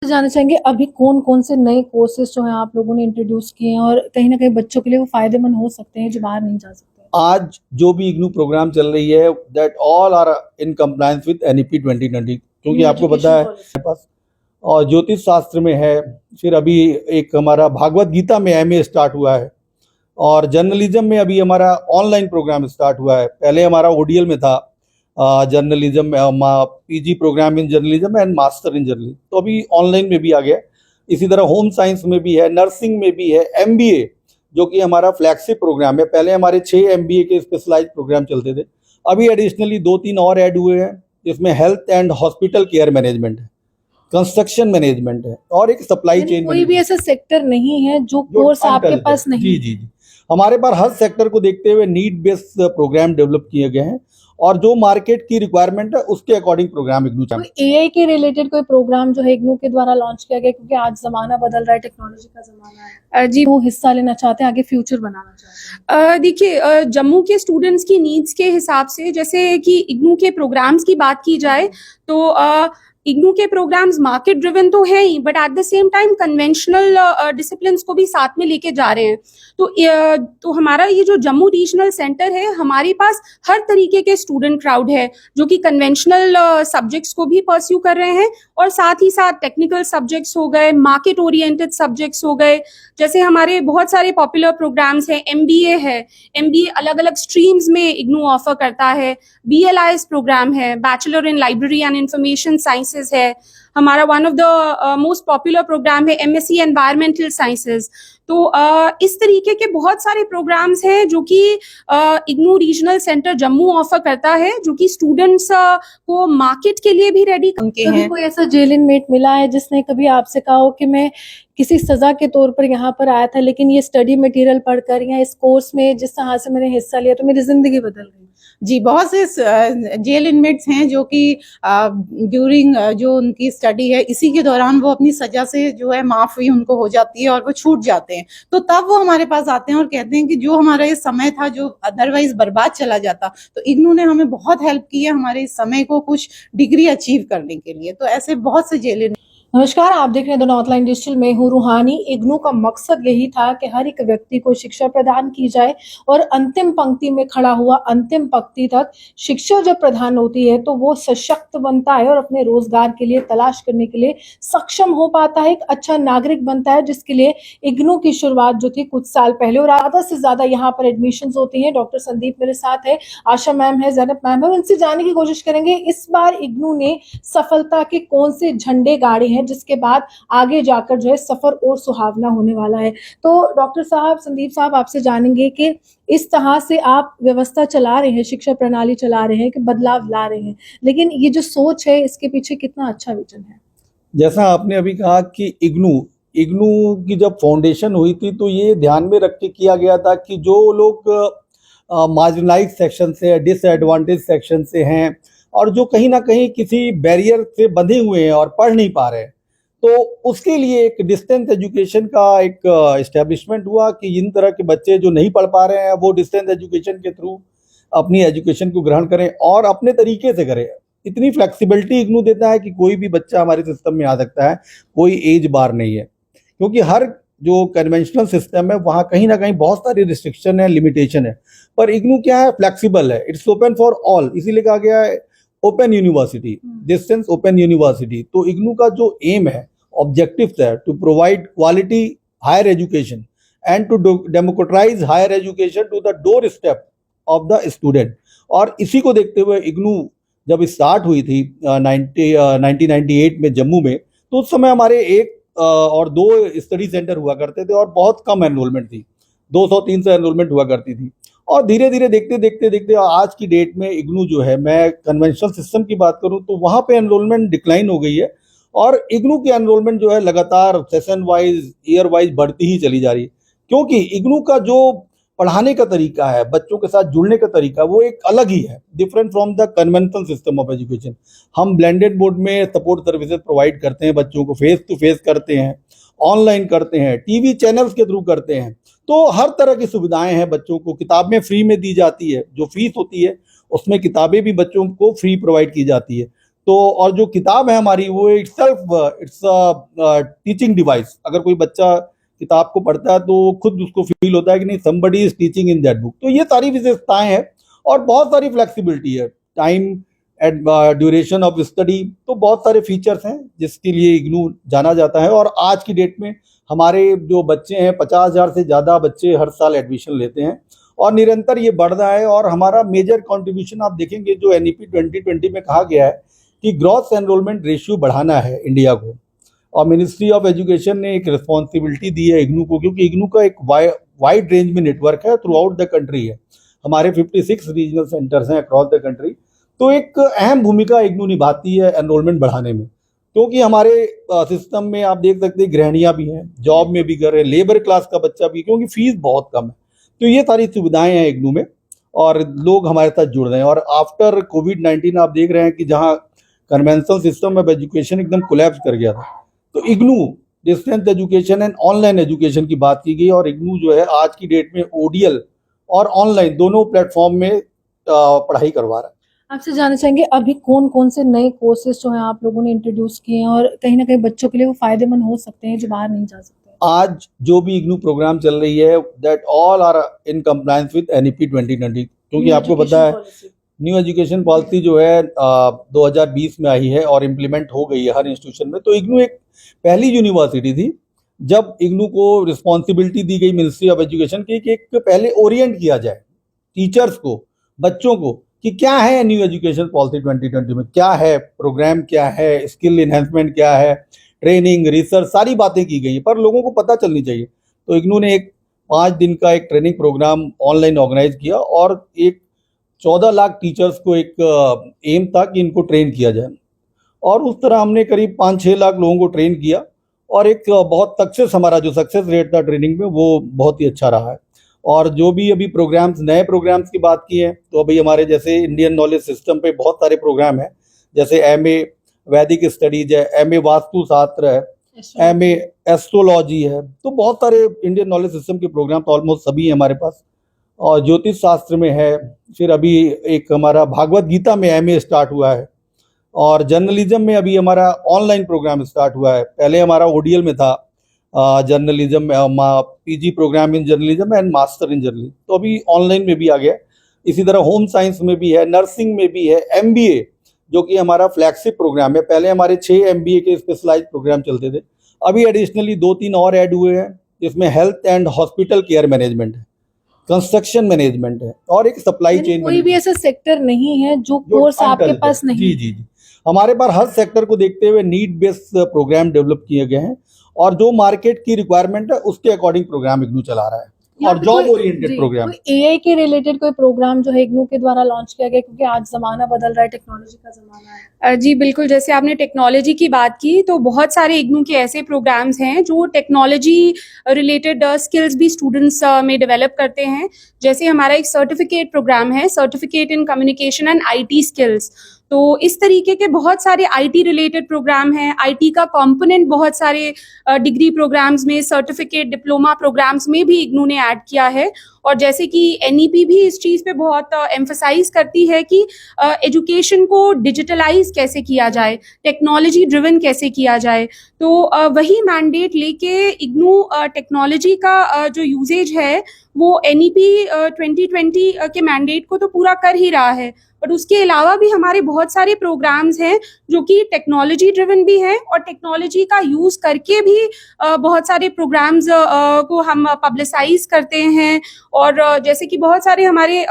जानना चाहेंगे अभी कौन कौन से नए कोर्सेज जो हैं आप लोगों ने इंट्रोड्यूस किए हैं और कहीं ना कहीं बच्चों के लिए वो फायदेमंद हो सकते हैं जो बाहर नहीं जा सकते। आज जो भी इग्नू प्रोग्राम चल रही है that all are in compliance with NEP 2020, क्योंकि आपको पता है हमारे पास और ज्योतिष शास्त्र में है, फिर अभी एक हमारा भागवत गीता में एमए स्टार्ट हुआ है, और जर्नलिज्म में अभी हमारा ऑनलाइन प्रोग्राम स्टार्ट हुआ है। पहले हमारा ओडीएल में था journalism, PG programme in journalism and master in journalism, तो अभी ऑनलाइन में भी आ गया। इसी तरह होम साइंस में भी है, नर्सिंग में भी है, एमबीए जो कि हमारा फ्लैगशिप प्रोग्राम है। पहले हमारे 6 एमबीए के स्पेशलाइज प्रोग्राम चलते थे, अभी एडिशनली 2-3 और ऐड हुए हैं, जिसमें health and hospital care management है, कंस्ट्रक्शन मैनेजमेंट है, और एक सप्लाई चेन कोई भी ऐसा सेक्टर नहीं है जो कोर्स आपके पास नहीं। जी जी जी, हमारे पास हर सेक्टर को देखते हुए नीड बेस्ड प्रोग्राम डेवलप किए गए हैं, और जो मार्केट की रिक्वायरमेंट है उसके अकॉर्डिंग प्रोग्राम इग्नू चाहता है। एआई के रिलेटेड कोई प्रोग्राम जो है इग्नू के द्वारा लॉन्च किया गया, क्योंकि आज जमाना बदल रहा है, टेक्नोलॉजी का जमाना है जी, वो हिस्सा लेना चाहते हैं, आगे फ्यूचर बनाना चाहते हैं। देखिए, जम्मू के स्टूडेंट्स की नीड्स के हिसाब से जैसे कि इग्नू के प्रोग्राम्स की बात की जाए तो इग्नू के प्रोग्राम्स मार्केट ड्रिवन तो है ही, but at the same time conventional disciplines को भी साथ में लेके जा रहे हैं। तो हमारा ये जो जम्मू रीजनल सेंटर है, हमारे पास हर तरीके के स्टूडेंट क्राउड है जो कि कन्वेंशनल सब्जेक्ट्स को भी परस्यू कर रहे हैं, और साथ ही साथ टेक्निकल सब्जेक्ट्स हो गए, मार्केट ओरिएंटेड सब्जेक्ट्स हो गए। जैसे हमारे बहुत सारे पॉपुलर प्रोग्राम्स हैं, एमबीए है, एमबीए अलग अलग स्ट्रीम्स में इग्नू ऑफर करता है, बीएलआईएस प्रोग्राम है, bachelor in library and information sciences है, हमारा one of the most popular programme है एमएससी एनवायरमेंटल साइंसेज। तो इस तरीके के बहुत सारे प्रोग्राम्स हैं जो कि IGNOU regional centre Jammu offer करता है, जो कि स्टूडेंट्स को मार्केट के लिए भी रेडी करते हैं। कोई ऐसा जेल इनमेट मिला है जिसने कभी आपसे कहा हो कि मैं किसी सजा के तौर पर यहाँ पर आया था, लेकिन ये स्टडी मटेरियल पढ़कर या इस कोर्स में जिस तरह से मैंने हिस्सा लिया तो मेरी जिंदगी बदल गई? जी, बहुत से जेल इनमेट्स हैं जो कि ड्यूरिंग जो उनकी स्टडी है, इसी के दौरान वो अपनी सजा से जो है माफ़ी उनको हो जाती है और वो छूट जाते हैं। तो तब वो हमारे पास आते हैं और कहते हैं कि जो हमारा ये समय था जो अदरवाइज बर्बाद चला जाता, तो इग्नू ने हमें बहुत हेल्प की है हमारे इस समय को कुछ डिग्री अचीव करने के लिए। तो ऐसे बहुत से जेल। नमस्कार, आप देख रहे हैं द नॉर्थलाइन डिजिटल में हूं रूहानी। इग्नू का मकसद यही था कि हर एक व्यक्ति को शिक्षा प्रदान की जाए और अंतिम पंक्ति में खड़ा हुआ अंतिम पंक्ति तक शिक्षा जब प्रदान होती है तो वो सशक्त बनता है और अपने रोजगार के लिए तलाश करने के लिए सक्षम हो पाता है, एक अच्छा नागरिक बनता है, जिसके लिए इग्नू की शुरुआत जो थी कुछ साल पहले, और आधा से ज्यादा यहाँ पर एडमिशन होती है। डॉक्टर संदीप मेरे साथ है, आशा मैम है, ज़ैनब मैम है, उनसे जानने की कोशिश करेंगे इस बार इग्नू ने सफलता के कौन से झंडे गाड़े हैं जिसके बाद आगे जाकर जो है सफर और सुहावना होने वाला है। तो डॉक्टर साहब, संदीप साहब, आपसे जानेंगे कि इस तरह से आप व्यवस्था चला रहे हैं, शिक्षा प्रणाली चला रहे हैं, कि बदलाव ला रहे हैं, लेकिन ये जो सोच है इसके पीछे कितना अच्छा विजन है? जैसा आपने अभी कहा कि इग्नू की जब फाउंडेशन हुई थी तो ये ध्यान में रख के किया गया था कि जो लोग मार्जिनलाइज सेक्शन से, डिसएडवांटेज सेक्शन से हैं, और जो कहीं ना कहीं किसी बैरियर से बंधे हुए हैं और पढ़ नहीं पा रहे हैं, तो उसके लिए एक डिस्टेंस एजुकेशन का एक इस्टेब्लिशमेंट हुआ कि इन तरह के बच्चे जो नहीं पढ़ पा रहे हैं वो डिस्टेंस एजुकेशन के थ्रू अपनी एजुकेशन को ग्रहण करें और अपने तरीके से करें। इतनी फ्लेक्सिबिलिटी इग्नू देता है कि कोई भी बच्चा हमारे सिस्टम में आ सकता है, कोई एज बार नहीं है, क्योंकि हर जो कन्वेंशनल सिस्टम है वहाँ कहीं ना कहीं बहुत सारी रिस्ट्रिक्शन है, लिमिटेशन है, पर इग्नू क्या है, फ्लेक्सिबल है, इट्स ओपन फॉर ऑल, इसीलिए कहा गया है open university, distance open university. तो इग्नू का जो एम है, ऑब्जेक्टिव है, to provide quality higher education and to democratise higher education to the doorstep of the student. और इसी को देखते हुए इग्नू जब स्टार्ट हुई थी 1998 में जम्मू में, तो उस समय हमारे 1 और 2 स्टडी सेंटर हुआ करते थे और बहुत कम एनरोलमेंट थी, 200-300 एनरोलमेंट हुआ करती थी। और धीरे धीरे देखते आज की डेट में इग्नू जो है, मैं कन्वेंशनल सिस्टम की बात करूं तो वहाँ पे एनरोलमेंट डिक्लाइन हो गई है, और इग्नू की एनरोलमेंट जो है लगातार सेशन वाइज, ईयर वाइज बढ़ती ही चली जा रही है, क्योंकि इग्नू का जो पढ़ाने का तरीका है, बच्चों के साथ जुड़ने का तरीका, वो एक अलग ही है, different from the conventional system of education. हम ब्लेंडेड बोर्ड में सपोर्ट सर्विसेज प्रोवाइड करते हैं, बच्चों को फेस टू फेस करते हैं, ऑनलाइन करते हैं, टीवी चैनल्स के थ्रू करते हैं, तो हर तरह की सुविधाएं हैं। बच्चों को किताबें फ्री में दी जाती है, जो फीस होती है उसमें किताबें भी बच्चों को फ्री प्रोवाइड की जाती है। तो और जो किताब है हमारी वो इट्स टीचिंग डिवाइस। अगर कोई बच्चा किताब को पढ़ता है तो खुद उसको फील होता है कि नहीं, somebody is teaching in that book. तो ये सारी विशेषताएं हैं और बहुत सारी फ्लेक्सिबिलिटी है, time and duration of study, तो बहुत सारे फीचर्स हैं जिसके लिए इग्नू जाना जाता है। और आज की डेट में हमारे जो बच्चे हैं 50,000 से ज़्यादा बच्चे हर साल एडमिशन लेते हैं और निरंतर ये बढ़ रहा है। और हमारा मेजर कंट्रीब्यूशन आप देखेंगे जो NEP 2020 में कहा गया है कि ग्रॉस एनरोलमेंट रेशियो बढ़ाना है इंडिया को, और मिनिस्ट्री ऑफ एजुकेशन ने एक रिस्पॉन्सिबिलिटी दी है इग्नू को, क्योंकि इग्नू का एक वाइड रेंज में नेटवर्क है, थ्रू आउट द कंट्री है। हमारे 56 रीजनल सेंटर्स हैं अक्रॉस द कंट्री। तो एक अहम भूमिका इग्नू निभाती है एनरोलमेंट बढ़ाने में, क्योंकि हमारे सिस्टम में आप देख सकते हैं गृहणियाँ भी हैं, जॉब में भी कर रहे हैं, लेबर क्लास का बच्चा भी, क्योंकि फीस बहुत कम है। तो ये सारी सुविधाएं हैं इग्नू में और लोग हमारे साथ जुड़ रहे हैं। और आफ्टर कोविड-19 आप देख रहे हैं कि जहाँ कन्वेंशनल सिस्टम ऑफ एजुकेशन एकदम कोलैप्स कर गया था, तो IGNOU distance education and online education की बात की गई और इग्नू जो है आज की डेट में ODL और ऑनलाइन दोनों प्लेटफॉर्म में पढ़ाई करवा रहा है। आपसे जानना चाहेंगे अभी कौन कौन से नए कोर्सेज जो हैं आप लोगों ने इंट्रोड्यूस किए हैं और कहीं ना कहीं बच्चों के लिए वो फायदेमंद हो सकते हैं जो बाहर नहीं जा सकते? आज जो भी इग्नू प्रोग्राम चल रही है that all are in compliance with NEP 2020, क्योंकि आपको पता है न्यू एजुकेशन पॉलिसी जो है 2020 में आई है और इम्प्लीमेंट हो गई है हर इंस्टीट्यूशन में। तो इग्नू एक पहली यूनिवर्सिटी थी जब इग्नू को रिस्पॉन्सिबिलिटी दी गई मिनिस्ट्री ऑफ एजुकेशन की कि एक पहले ओरिएंट किया जाए टीचर्स को, बच्चों को, कि क्या है न्यू एजुकेशन पॉलिसी 2020 में, क्या है प्रोग्राम, क्या है स्किल इन्हेंसमेंट, क्या है ट्रेनिंग, रिसर्च, सारी बातें की गई है, पर लोगों को पता चलनी चाहिए। तो इग्नू ने एक 5 दिन का एक ट्रेनिंग प्रोग्राम ऑनलाइन ऑर्गेनाइज किया और एक 14 लाख टीचर्स को एक एम था कि इनको ट्रेन किया जाए, और उस तरह हमने करीब 5-6 लाख लोगों को ट्रेन किया और एक बहुत सक्सेस, हमारा जो सक्सेस रेट था ट्रेनिंग में वो बहुत ही अच्छा रहा है। और जो भी अभी प्रोग्राम्स, नए प्रोग्राम्स की बात की है, तो अभी हमारे जैसे इंडियन नॉलेज सिस्टम पे बहुत सारे प्रोग्राम हैं, जैसे MA वैदिक स्टडीज है, MA वास्तुशास्त्र है, MA एस्ट्रोलॉजी है, तो बहुत सारे इंडियन नॉलेज सिस्टम के प्रोग्राम तो ऑलमोस्ट सभी हैं हमारे पास। और ज्योतिष शास्त्र में है, फिर अभी एक हमारा भागवत गीता में MA स्टार्ट हुआ है, और जर्नलिज्म में अभी हमारा ऑनलाइन प्रोग्राम स्टार्ट हुआ है। पहले हमारा ODL में था journalism, PG programme in journalism and master in journalism, तो अभी ऑनलाइन में भी आ गया। इसी तरह होम साइंस में भी है, नर्सिंग में भी है, MBA जो कि हमारा फ्लैगशिप प्रोग्राम है। पहले हमारे 6 MBA के स्पेशलाइज्ड प्रोग्राम चलते थे, अभी एडिशनली 2-3 और ऐड हुए हैं, जिसमें health and hospital care management है, कंस्ट्रक्शन मैनेजमेंट है और एक सप्लाई चेन। कोई भी ऐसा सेक्टर नहीं है जो कोर्स आपके पास नहीं? जी, हमारे पास हर सेक्टर को देखते हुए नीड बेस्ड प्रोग्राम डेवलप किए गए हैं और जो मार्केट की रिक्वायरमेंट है उसके अकॉर्डिंग प्रोग्राम इग्नू चला रहा है, और जॉब ओरिएंटेड प्रोग्राम। AI के रिलेटेड कोई प्रोग्राम जो है इग्नू के द्वारा लॉन्च किया गया, क्योंकि आज जमाना बदल रहा है, टेक्नोलॉजी का जमाना है? जी बिल्कुल, जैसे आपने टेक्नोलॉजी की बात की तो बहुत सारे इग्नू के ऐसे प्रोग्राम्स हैं जो टेक्नोलॉजी रिलेटेड स्किल्स भी स्टूडेंट्स में डेवलप करते हैं। जैसे हमारा एक सर्टिफिकेट प्रोग्राम है, certificate in communication and IT skills. तो इस तरीके के बहुत सारे IT रिलेटेड प्रोग्राम हैं। IT का कंपोनेंट बहुत सारे डिग्री प्रोग्राम्स में, सर्टिफिकेट डिप्लोमा प्रोग्राम्स में भी इग्नू ने ऐड किया है। और जैसे कि NEP भी इस चीज़ पे बहुत एम्फसाइज करती है कि एजुकेशन को डिजिटलाइज कैसे किया जाए, टेक्नोलॉजी ड्रिवन कैसे किया जाए। तो वही मैंडेट लेके इग्नू टेक्नोलॉजी का जो यूजेज है वो NEP 2020 के मैंडेट को तो पूरा कर ही रहा है, बट उसके अलावा भी हमारे बहुत सारे प्रोग्राम्स हैं जो कि टेक्नोलॉजी ड्रिवन भी हैं और टेक्नोलॉजी का यूज़ करके भी बहुत सारे प्रोग्राम्स को हम पब्लिसाइज करते हैं। और जैसे कि बहुत सारे हमारे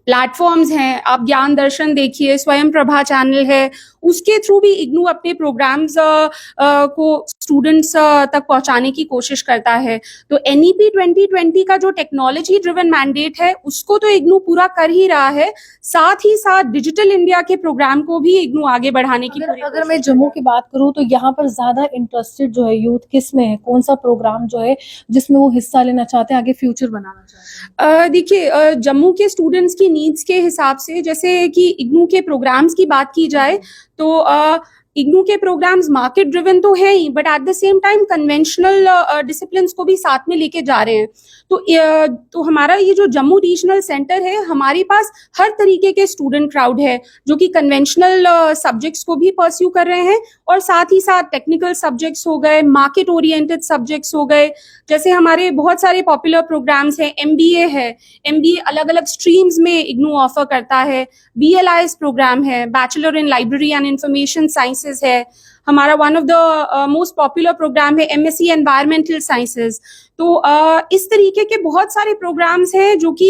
प्लेटफॉर्म्स हैं, आप ज्ञान दर्शन देखिए, स्वयं प्रभा चैनल है, उसके थ्रू भी इग्नू अपने प्रोग्राम्स को स्टूडेंट्स तक पहुंचाने की कोशिश करता है। तो NEP 2020 का जो टेक्नोलॉजी ड्रिवन मैंडेट है उसको तो इग्नू पूरा कर ही रहा है, साथ ही साथ डिजिटल इंडिया के प्रोग्राम को भी इग्नू आगे बढ़ाने की अगर मैं जम्मू की बात करूं तो यहाँ पर ज्यादा इंटरेस्टेड जो है यूथ किस में है, कौन सा प्रोग्राम जो है जिसमें वो हिस्सा लेना चाहते हैं, आगे फ्यूचर बनाना चाहते हैं? देखिए, जम्मू के स्टूडेंट्स की नीड्स के हिसाब से, जैसे कि इग्नू के प्रोग्राम्स की बात की जाए तो इग्नू के प्रोग्राम्स मार्केट ड्रिवन तो है ही, but at the same time conventional disciplines को भी साथ में लेके जा रहे हैं। तो हमारा ये जो जम्मू रीजनल सेंटर है, हमारे पास हर तरीके के स्टूडेंट क्राउड है जो कि कन्वेंशनल सब्जेक्ट्स को भी परस्यू कर रहे हैं, और साथ ही साथ टेक्निकल सब्जेक्ट्स हो गए, मार्केट ओरिएंटेड सब्जेक्ट्स हो गए। जैसे हमारे बहुत सारे पॉपुलर प्रोग्राम्स हैं, MBA है, MBA अलग अलग स्ट्रीम्स में इग्नू ऑफर करता है, BLIS प्रोग्राम है, bachelor in library and information sciences है, हमारा one of the most popular programme है MSc एनवायरमेंटल साइंसेज। तो इस तरीके के बहुत सारे प्रोग्राम्स हैं जो कि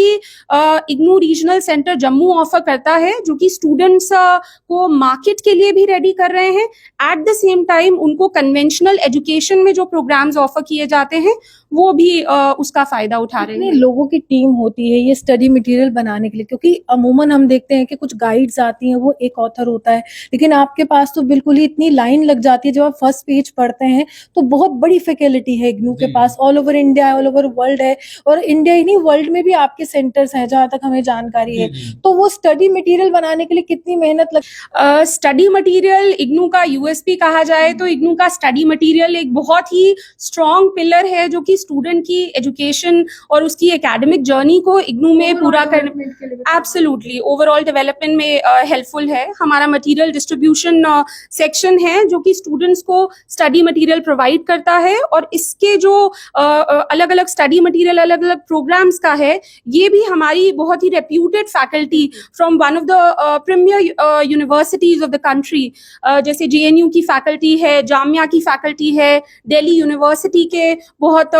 IGNOU regional centre Jammu offer करता है, जो कि स्टूडेंट्स को मार्केट के लिए भी रेडी कर रहे हैं। एट द सेम टाइम उनको कन्वेंशनल एजुकेशन में जो प्रोग्राम्स ऑफर किए जाते हैं वो भी उसका फायदा उठा रहे कितने हैं। लोगों की टीम होती है ये स्टडी मटेरियल बनाने के लिए? क्योंकि अमूमन हम देखते हैं कि कुछ गाइड्स आती हैं, वो एक ऑथर होता है, लेकिन आपके पास तो बिल्कुल ही इतनी लाइन लग जाती है। जब आप फर्स्ट पेज पढ़ते हैं तो बहुत बड़ी फैकल्टी है इग्नू के पास, all over India, all over world है, और इंडिया ही नहीं वर्ल्ड में भी आपके सेंटर्स हैं जहां तक हमें जानकारी है। तो वो स्टडी मटेरियल बनाने के लिए कितनी मेहनत लगती स्टडी मटेरियल इग्नू का USP कहा जाए तो इग्नू का स्टडी मटेरियल एक बहुत ही स्ट्रॉन्ग पिलर है जो कि स्टूडेंट की एजुकेशन और उसकी एकेडमिक जर्नी को इग्नू में पूरा करने एब्सोल्युटली ओवरऑल डेवलपमेंट में हेल्पफुल है। हमारा मटेरियल डिस्ट्रीब्यूशन सेक्शन है जो कि स्टूडेंट्स को स्टडी मटेरियल प्रोवाइड करता है, और इसके जो अलग अलग स्टडी मटेरियल अलग अलग प्रोग्राम्स का है, ये भी हमारी बहुत ही reputed faculty from one of the premier universities of the country, जैसे JNU की फैकल्टी है, जामिया की फैकल्टी है, दिल्ली यूनिवर्सिटी के बहुत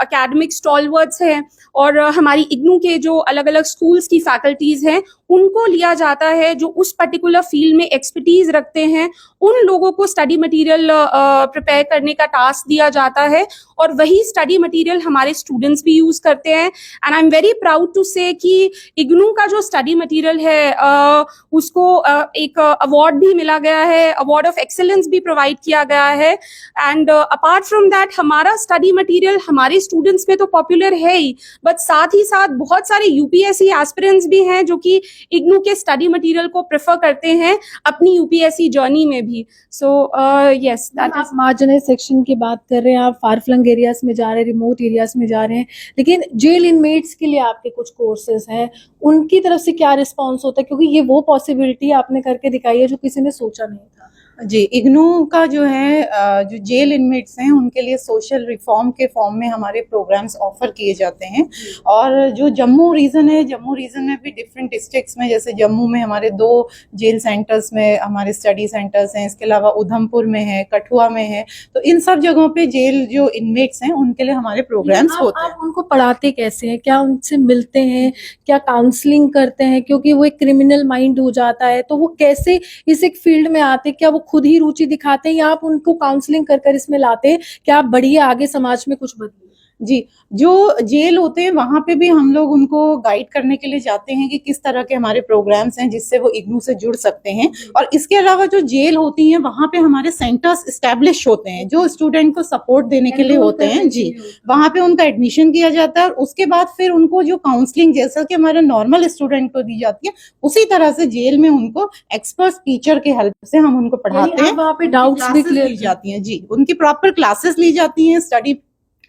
एकेडमिक स्टॉलवर्ड्स हैं, और हमारी इग्नू के जो अलग अलग स्कूल्स की फैकल्टीज हैं उनको लिया जाता है जो उस पर्टिकुलर फील्ड में एक्सपर्टीज रखते हैं। उन लोगों को स्टडी मटेरियल प्रिपेयर करने का टास्क दिया जाता है, और वही स्टडी मटेरियल हमारे स्टूडेंट्स भी यूज करते हैं। And I am very proud to say कि इग्नू का जो स्टडी मटेरियल है उसको एक अवार्ड भी मिला गया है, अवार्ड ऑफ एक्सेलेंस भी प्रोवाइड किया गया है। एंड अपार्ट फ्रॉम दैट हमारा स्टडी मटेरियल हमारे स्टूडेंट्स में तो पॉपुलर है ही, बट साथ ही साथ बहुत सारे UPSC एस्पिरेंट्स भी हैं जो कि इग्नू के स्टडी मटेरियल को प्रेफर करते हैं अपनी UPSC जर्नी में भी। सो यस, दैट आप मार्जिनलाइज्ड सेक्शन की बात कर रहे हैं, आप फार फ्लंग एरियाज में जा रहे हैं, रिमोट एरियाज में जा रहे हैं, लेकिन जेल इनमेट्स के लिए आपके कुछ कोर्सेज हैं, उनकी तरफ से क्या रिस्पॉन्स होता है? क्योंकि ये वो पॉसिबिलिटी आपने करके दिखाई है जो किसी ने सोचा नहीं था। जी, इग्नू का जो है जो जेल इनमेट्स हैं उनके लिए सोशल रिफॉर्म के फॉर्म में हमारे प्रोग्राम्स ऑफर किए जाते हैं। और जो जम्मू रीजन है, जम्मू रीजन में भी डिफरेंट डिस्ट्रिक्ट्स में, जैसे जम्मू में हमारे 2 जेल सेंटर्स में हमारे स्टडी सेंटर्स हैं, इसके अलावा उधमपुर में है, कठुआ में है। तो इन सब जगहों पे जेल जो इनमेट्स हैं उनके लिए हमारे प्रोग्राम्स होते हैं। आप उनको पढ़ाते कैसे हैं? क्या उनसे मिलते हैं? क्या काउंसलिंग करते हैं? क्योंकि वो एक क्रिमिनल माइंड हो जाता है, तो वो कैसे इस एक फील्ड में आते हैं? क्या वो खुद ही रुचि दिखाते हैं या आप उनको काउंसलिंग कर कर इसमें लाते हैं? क्या आप बढ़िए आगे समाज में कुछ बदले? जी, जो जेल होते हैं वहाँ पे भी हम लोग उनको गाइड करने के लिए जाते हैं कि किस तरह के हमारे प्रोग्राम्स हैं जिससे वो इग्नू से जुड़ सकते हैं। और इसके अलावा जो जेल होती हैं वहाँ पे हमारे सेंटर्स एस्टैब्लिश होते हैं जो स्टूडेंट को सपोर्ट देने के लिए होते हैं। जी, वहाँ पे उनका एडमिशन किया जाता है, और उसके बाद फिर उनको जो काउंसलिंग जैसा कि हमारे नॉर्मल स्टूडेंट को दी जाती है, उसी तरह से जेल में उनको एक्सपर्ट टीचर के हेल्प से हम उनको पढ़ाते हैं। वहाँ पे डाउट्स भी क्लियर ली जाती हैं। जी, उनकी प्रॉपर क्लासेस ली जाती हैं, स्टडी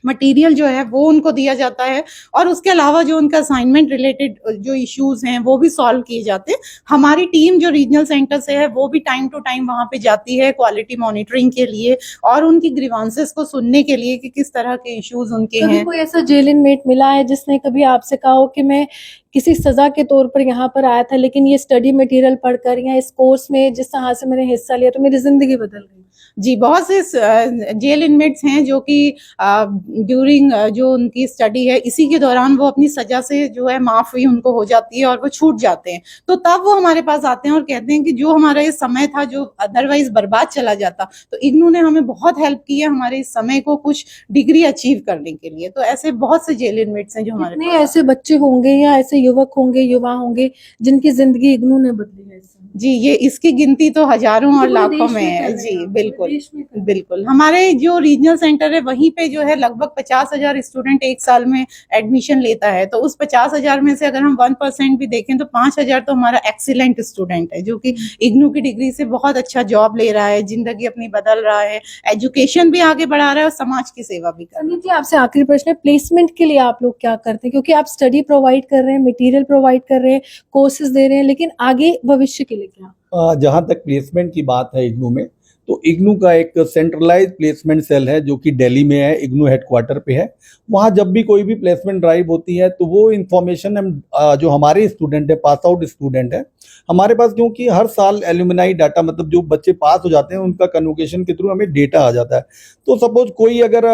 मटेरियल जो है वो उनको दिया जाता है, और उसके अलावा जो उनका असाइनमेंट रिलेटेड जो इश्यूज हैं वो भी सॉल्व किए जाते हैं। हमारी टीम जो रीजनल सेंटर से है वो भी टाइम टू टाइम वहाँ पे जाती है क्वालिटी मॉनिटरिंग के लिए और उनकी ग्रीवांसेस को सुनने के लिए कि किस तरह के इश्यूज उनके हैं। कोई ऐसा जेल इनमेट मिला है जिसने कभी आपसे कहा हो कि मैं किसी सजा के तौर पर यहाँ पर आया था, लेकिन ये स्टडी मटेरियल पढ़कर या इस कोर्स में जिस तरह से मैंने हिस्सा लिया तो मेरी जिंदगी बदल गई? जी, बहुत से जेल इनमेट्स हैं जो कि ड्यूरिंग जो उनकी स्टडी है इसी के दौरान वो अपनी सजा से जो है माफी उनको हो जाती है और वो छूट जाते हैं। तो तब वो हमारे पास आते हैं और कहते हैं कि जो हमारा ये समय था जो अदरवाइज बर्बाद चला जाता, तो इग्नू ने हमें बहुत हेल्प की है हमारे इस समय को कुछ डिग्री अचीव करने के लिए। तो ऐसे बहुत से जेल इनमेट्स हैं जो हमारे कितने ऐसे बच्चे होंगे या ऐसे युवक होंगे, युवा होंगे जिनकी जिंदगी इग्नू ने बदली है इस समय? जी, ये इसकी गिनती तो हजारों और पूरे लाखों देश में में है। कर रहे जी, हैं आप, पूरे बिल्कुल, देश में कर रहे हैं। बिल्कुल। हमारे जो रीजनल सेंटर है वहीं पे जो है लगभग 50,000 स्टूडेंट एक साल में एडमिशन लेता है। तो उस 50,000 में से अगर हम 1% भी देखें तो 5,000 तो हमारा एक्सीलेंट स्टूडेंट है, जो कि इग्नू की डिग्री से बहुत अच्छा जॉब ले रहा है, जिंदगी अपनी बदल रहा है, एजुकेशन भी आगे बढ़ा रहा है और समाज की सेवा भी कर रहा है। संदीप जी, आपसे आखिरी प्रश्न है, प्लेसमेंट के लिए आप लोग क्या करते हैं? क्योंकि आप स्टडी प्रोवाइड कर रहे हैं, मटेरियल प्रोवाइड कर रहे हैं, कोर्सेज दे रहे हैं, लेकिन आगे भविष्य के लिए क्या? जहाँ तक प्लेसमेंट की बात है इग्नू में, तो इग्नू का एक सेंट्रलाइज प्लेसमेंट सेल है जो कि दिल्ली में है, इग्नू हेडक्वार्टर पे है। वहाँ जब भी कोई भी प्लेसमेंट ड्राइव होती है तो वो इन्फॉर्मेशन हम जो हमारे स्टूडेंट है, पास आउट स्टूडेंट है, हमारे पास, क्योंकि हर साल एल्यूमिनाई डाटा, मतलब जो बच्चे पास हो जाते हैं उनका कन्वोकेशन के थ्रू हमें डेटा आ जाता है। तो सपोज कोई अगर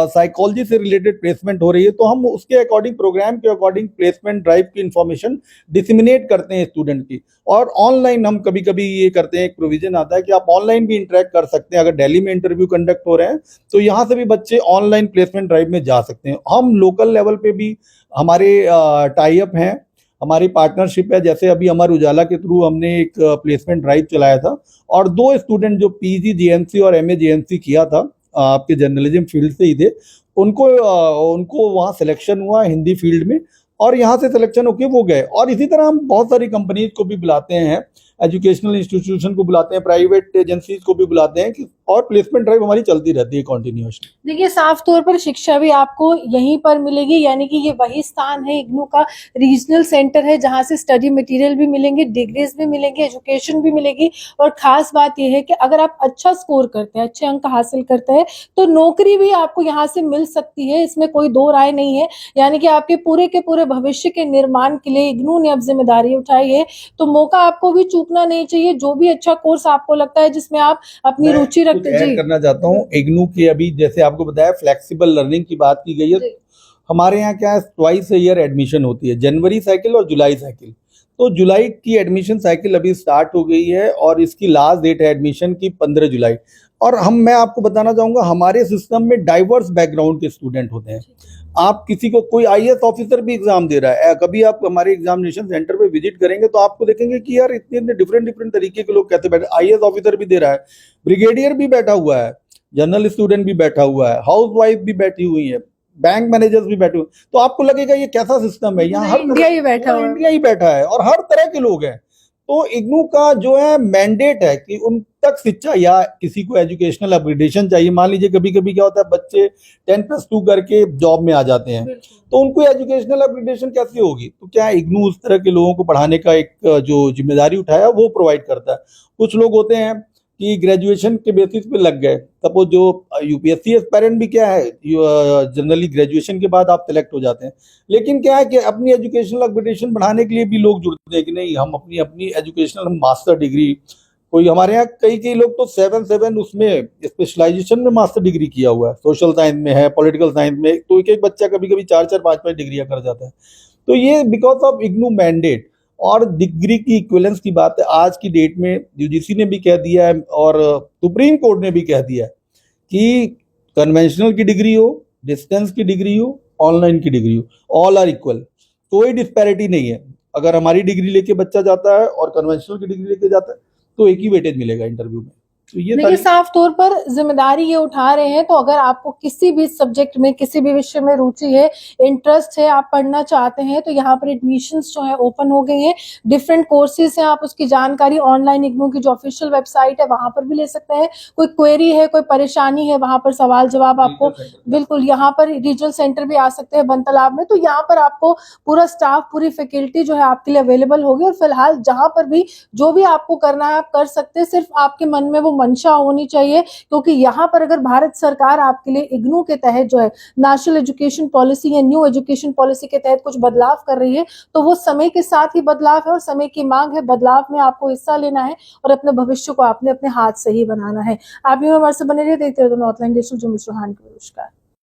साइकोलॉजी से रिलेटेड प्लेसमेंट हो रही है तो हम उसके अकॉर्डिंग, प्रोग्राम के अकॉर्डिंग प्लेसमेंट ड्राइव की इन्फॉर्मेशन डिसमिनेट करते हैं स्टूडेंट की। और ऑनलाइन हम कभी कभी ये करते हैं, एक प्रोविजन आता है कि आप ऑनलाइन भी इंटरेक्ट कर सकते हैं। अगर दिल्ली में इंटरव्यू कंडक्ट हो रहे हैं तो यहाँ से भी बच्चे ऑनलाइन प्लेसमेंट ड्राइव में जा सकते हैं। हम लोकल लेवल पे भी हमारे टाई अप हैं, हमारी पार्टनरशिप है। जैसे अभी अमर उजाला के थ्रू हमने एक प्लेसमेंट ड्राइव चलाया था और 2 स्टूडेंट जो पीजी जीएमसी और एमए जीएमसी किया था, आपके जर्नलिज्म फील्ड से ही थे, उनको वहाँ सिलेक्शन हुआ हिंदी फील्ड में और यहाँ से सिलेक्शन होके वो गए। और इसी तरह हम बहुत सारी कंपनीज को भी बुलाते हैं, एजुकेशनल इंस्टीट्यूशन को बुलाते हैं, प्राइवेट एजेंसीज को भी बुलाते हैं और प्लेसमेंट ड्राइव हमारी चलती रहती है कंटिन्यूअसली। देखिए, साफ तौर पर शिक्षा भी आपको यहीं पर मिलेगी, यानी कि ये वही स्थान है, इग्नू का रीजनल सेंटर है जहां से स्टडी मटेरियल भी मिलेंगे, डिग्रीज भी मिलेंगे, एजुकेशन भी मिलेगी। और खास बात यह है कि अगर आप अच्छा स्कोर करते हैं, अच्छे अंक हासिल करते हैं, तो नौकरी भी आपको यहाँ से मिल सकती है, इसमें कोई दो राय नहीं है। यानी कि आपके पूरे के पूरे भविष्य के निर्माण के लिए इग्नू ने अब जिम्मेदारी उठाई है, तो मौका आपको भी चूकना नहीं चाहिए। जो भी अच्छा कोर्स आपको लगता है जिसमें आप अपनी रुचि रखते ऐड जी करना चाहता हूँ, इग्नू की अभी जैसे आपको बताया फ्लेक्सिबल लर्निंग की बात की गई है। जी। हमारे यहाँ क्या है, ट्वाइस ईयर एडमिशन होती है, जनवरी साइकिल और जुलाई साइकिल। तो जुलाई की एडमिशन साइकिल अभी स्टार्ट हो गई है और इसकी लास्ट डेट है एडमिशन की 15 जुलाई। और मैं आपको बताना चाहूंगा, हमारे सिस्टम में डाइवर्स बैकग्राउंड के स्टूडेंट होते हैं। आप किसी को, कोई आईएएस ऑफिसर भी एग्जाम दे रहा है, कभी आप हमारे एग्जामिनेशन सेंटर पे विजिट करेंगे तो आपको देखेंगे कि यार इतने डिफरेंट डिफरेंट तरीके के लोग कैसे बैठे। आईएएस ऑफिसर भी दे रहा है, ब्रिगेडियर भी बैठा हुआ है, जनरल स्टूडेंट भी बैठा हुआ है, हाउस वाइफ भी बैठी हुई है, बैंक मैनेजर्स भी बैठे हुए। तो आपको लगेगा ये कैसा सिस्टम है, यहाँ हर इंडिया ही बैठा हुआ है। इंडिया ही बैठा है और हर तरह के लोग हैं। तो इग्नू का जो है मैंडेट है कि उन तक शिक्षा, या किसी को एजुकेशनल अपग्रेडेशन चाहिए, मान लीजिए कभी कभी क्या होता है, बच्चे 10+2 करके जॉब में आ जाते हैं, तो उनको एजुकेशनल अपग्रेडेशन कैसे होगी? तो क्या इग्नू उस तरह के लोगों को पढ़ाने का एक जो जिम्मेदारी उठाया वो प्रोवाइड करता है। कुछ लोग होते हैं कि ग्रेजुएशन के बेसिस पे लग गए, सपोज जो यूपीएससी एस्पायरेंट भी क्या है, जनरली ग्रेजुएशन के बाद आप सिलेक्ट हो जाते हैं। लेकिन क्या है कि अपनी एजुकेशनल अपग्रेडेशन बढ़ाने के लिए भी लोग जुड़ते हैं कि नहीं, हम अपनी एजुकेशनल, हम मास्टर डिग्री, कोई हमारे यहाँ कई लोग तो 7 उसमें स्पेशलाइजेशन में मास्टर डिग्री किया हुआ है, सोशल साइंस में है, पॉलिटिकल साइंस में, तो एक बच्चा कभी कभी 4-4, 5-5 डिग्रियां कर जाता है। तो ये बिकॉज ऑफ इग्नू मैंडेट। और डिग्री की इक्विवेलेंस की बात है, आज की डेट में यूजीसी ने भी कह दिया है और सुप्रीम कोर्ट ने भी कह दिया है कि कन्वेंशनल की डिग्री हो, डिस्टेंस की डिग्री हो, ऑनलाइन की डिग्री हो, ऑल आर इक्वल, कोई डिस्पैरिटी नहीं है। अगर हमारी डिग्री लेके बच्चा जाता है और कन्वेंशनल की डिग्री लेके जाता है तो एक ही वेटेज मिलेगा इंटरव्यू में। तो ये देखिए, साफ तौर पर जिम्मेदारी ये उठा रहे हैं, तो अगर आपको किसी भी सब्जेक्ट में, किसी भी विषय में रुचि है, इंटरेस्ट है, आप पढ़ना चाहते हैं, तो यहाँ पर एडमिशंस जो है ओपन हो गई हैं। डिफरेंट कोर्सेज हैं, आप उसकी जानकारी ऑनलाइन इग्नू की जो ऑफिशियल वेबसाइट है वहां पर भी ले सकते हैं। कोई क्वेरी है, कोई परेशानी है, वहां पर सवाल जवाब आपको बिल्कुल, यहाँ पर रीजनल सेंटर भी आ सकते हैं बनतालाब में, तो यहाँ पर आपको पूरा स्टाफ, पूरी फैकल्टी जो है आपके लिए अवेलेबल होगी। और फिलहाल जहां पर भी जो भी आपको करना है आप कर सकते हैं, सिर्फ आपके मन में वो मंशा होनी चाहिए। क्योंकि यहाँ पर अगर भारत सरकार आपके लिए इग्नू के तहत जो है नेशनल एजुकेशन पॉलिसी या न्यू एजुकेशन पॉलिसी के तहत कुछ बदलाव कर रही है, तो वो समय के साथ ही बदलाव है और समय की मांग है। बदलाव में आपको हिस्सा लेना है और अपने भविष्य को आपने अपने हाथ से ही बनाना है। आप भी हमारे से बने रहिए, देखते रहिए नॉर्थलाइन डिजिटल। जो मिश्र हान, नमस्कार।